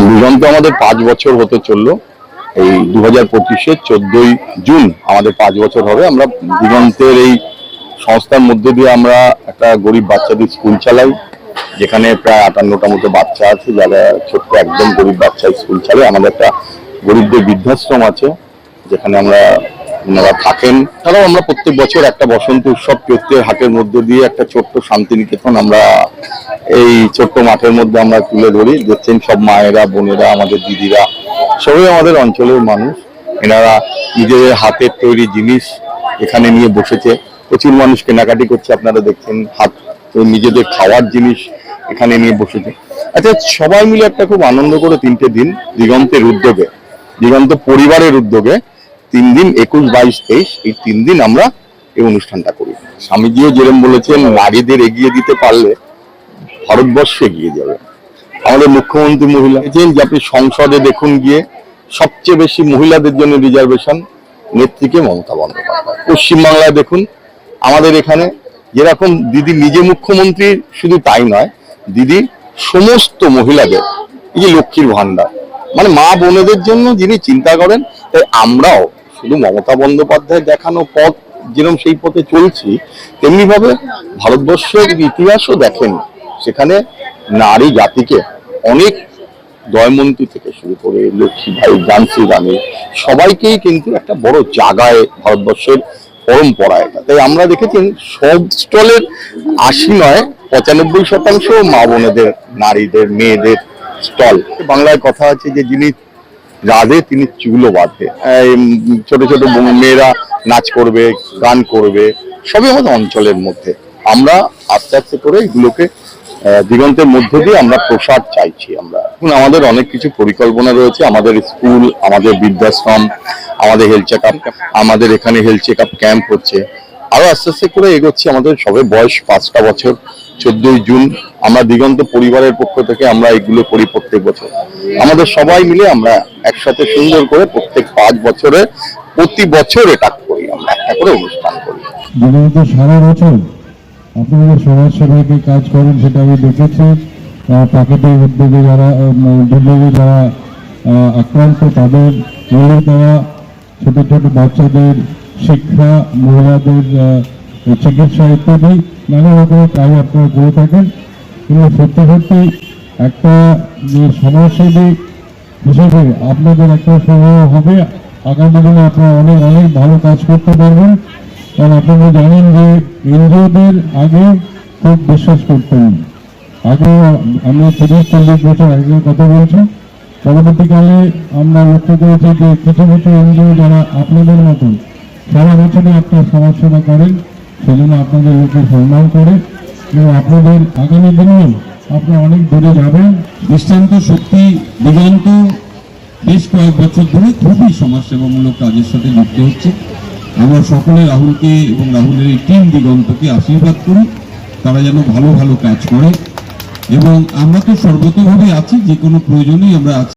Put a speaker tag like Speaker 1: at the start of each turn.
Speaker 1: দিগন্ত আমাদের 5 বছর হতে চললো। এই 2025-এর 14ই জুন আমাদের 5 বছর হবে। আমরা দিগন্তের এই সংস্থার মধ্যে দিয়ে আমরা একটা গরিব বাচ্চাদের স্কুল চালাই, যেখানে প্রায় 58টা মতো বাচ্চা আছে যারা ছোট্ট একদম গরিব বাচ্চা স্কুল চালায়। আমাদের একটা গরিবদের বৃদ্ধাশ্রম আছে যেখানে ওনারা থাকেন। তারাও আমরা প্রত্যেক বছর একটা বসন্ত উৎসব চৈত্রের হাটের মধ্যে দিয়ে একটা ছোট্ট শান্তিনিকেতন আমরা এই ছোট্ট মাঠের মধ্যে আমরা তুলে ধরি। দেখছেন সব মায়েরা, বোনেরা, আমাদের দিদিরা, সবাই আমাদের অঞ্চলের মানুষ। এনারা নিজেদের হাতের তৈরি জিনিস এখানে নিয়ে বসেছে। প্রচুর মানুষ কেনাকাটি করছে, আপনারা দেখছেন। নিজেদের খাওয়ার জিনিস এখানে নিয়ে বসেছে। আচ্ছা, সবাই মিলে একটা খুব আনন্দ করে 3টে দিন দিগন্তের উদ্যোগে, দিগন্ত পরিবারের উদ্যোগে 3 দিন 21, 22, 23 এই 3 দিন আমরা এই অনুষ্ঠানটা করি। স্বামীজিও যেরকম বলেছেন, নারীদের এগিয়ে দিতে পারলে ভারতবর্ষ এগিয়ে যাবে। আমাদের মুখ্যমন্ত্রী মহিলা যে আপনি সংসদে দেখুন গিয়ে সবচেয়ে বেশি মহিলাদের জন্য রিজার্ভেশন নেত্রীকে মমতা বন্দ্যোপাধ্যায়। পশ্চিমবাংলায় দেখুন আমাদের এখানে যেরকম দিদি নিজে মুখ্যমন্ত্রী, শুধু তাই নয়, দিদি সমস্ত মহিলাদের এই যে লক্ষ্মীর ভান্ডার, মানে মা বোনেদের জন্য যিনি চিন্তা করেন। তাই আমরাও শুধু মমতা বন্দ্যোপাধ্যায় দেখানো পথ যেরকম সেই পথে চলছি, তেমনি ভাবে ভারতবর্ষের ইতিহাসও দেখেন, সেখানে নারী জাতিকে অনেক জয়মন্তী থেকে শুরু করে লক্ষ্মীবাই, ঝান্সি রানী, সবাইকেই কিন্তু একটা বড় জায়গায় ভারতবর্ষের পরম্পরা এটা। তাই আমরা দেখেছি সব স্টলের 80 নয় 95% মা বোনেদের, নারীদের, মেয়েদের স্টল। বাংলায় কথা আছে যে যিনি রাধে তিনি চুলও বাঁধে। ছোট ছোট মেয়েরা নাচ করবে, গান করবে, সবই আমাদের অঞ্চলের মধ্যে। আমরা আস্তে আস্তে করে এগুলোকে দিগন্তের মধ্যে দিয়ে আমরা প্রসার চাইছি। আমরা এখন আমাদের অনেক কিছু পরিকল্পনা রয়েছে। আমাদের স্কুল, আমাদের বৃদ্ধাশ্রম, আমাদের হেলথ চেক আপ, আমাদের এখানে হেলথ চেক আপ ক্যাম্প হচ্ছে। আরো আস্তে আস্তে করে এগোচ্ছি। আমাদের সবে বয়স 5টা বছর। 14ই জুন আমরা দিগন্ত পরিবারের পক্ষ থেকে আমরা এগুলো করি প্রত্যেক বছর। আমাদের সবাই মিলে আমরা একসাথে সুন্দর করে প্রত্যেক 5 বছরে প্রতি বছর এটা করি, আমরা একটা করে অনুষ্ঠান করি।
Speaker 2: দিগন্ত সারা বছর আপনাদের সমাজ সেবাকে কাজ করেন, সেটা আমি দেখেছি। প্রাকৃতিক উদ্যোগে যারা দুর্যোগে যারা আক্রান্ত তাদের মূল্য দেওয়া, ছোট ছোট বাচ্চাদের শিক্ষা, মহিলাদের চিকিৎসা ইত্যাদি নানা রকমের কাজ আপনারা করে থাকেন। কিন্তু সত্যি সত্যি একটা যে সমাজসেবী হিসেবে আপনাদের একটা সময় হবে, আগামী দিনে আপনারা অনেক অনেক ভালো কাজ করতে পারবেন। কারণ আপনারা জানেন যে এনজিওদের আগে খুব বিশ্বাস করতেন। আগে আমরা 30-40 বছর আগের কথা বলছি। পরবর্তীকালে আমরা লক্ষ্য করেছি যে কিছু কিছু এনজিও যারা আপনাদের মতন সারা বছরে আপনার সমাজসেবা করেন, সেজন্য আপনাদের লোকে সম্মান করে এবং আপনাদের আগামী দিনেও আপনারা অনেক দূরে যাবেন।
Speaker 3: দৃষ্টান্ত সত্যি দিগন্ত বেশ কয়েক বছর ধরে খুবই সমাজসেবামূলক কাজের সাথে যুক্ত হচ্ছে। আমরা সকলে রাহুলকে এবং রাহুলের এই টিম দিগন্তকে আশীর্বাদ করি, তারা যেন ভালো ভালো কাজ করে। এবং আমরা তো সর্বতভাবে আছি, যে কোনো প্রয়োজনেই আমরা আছি।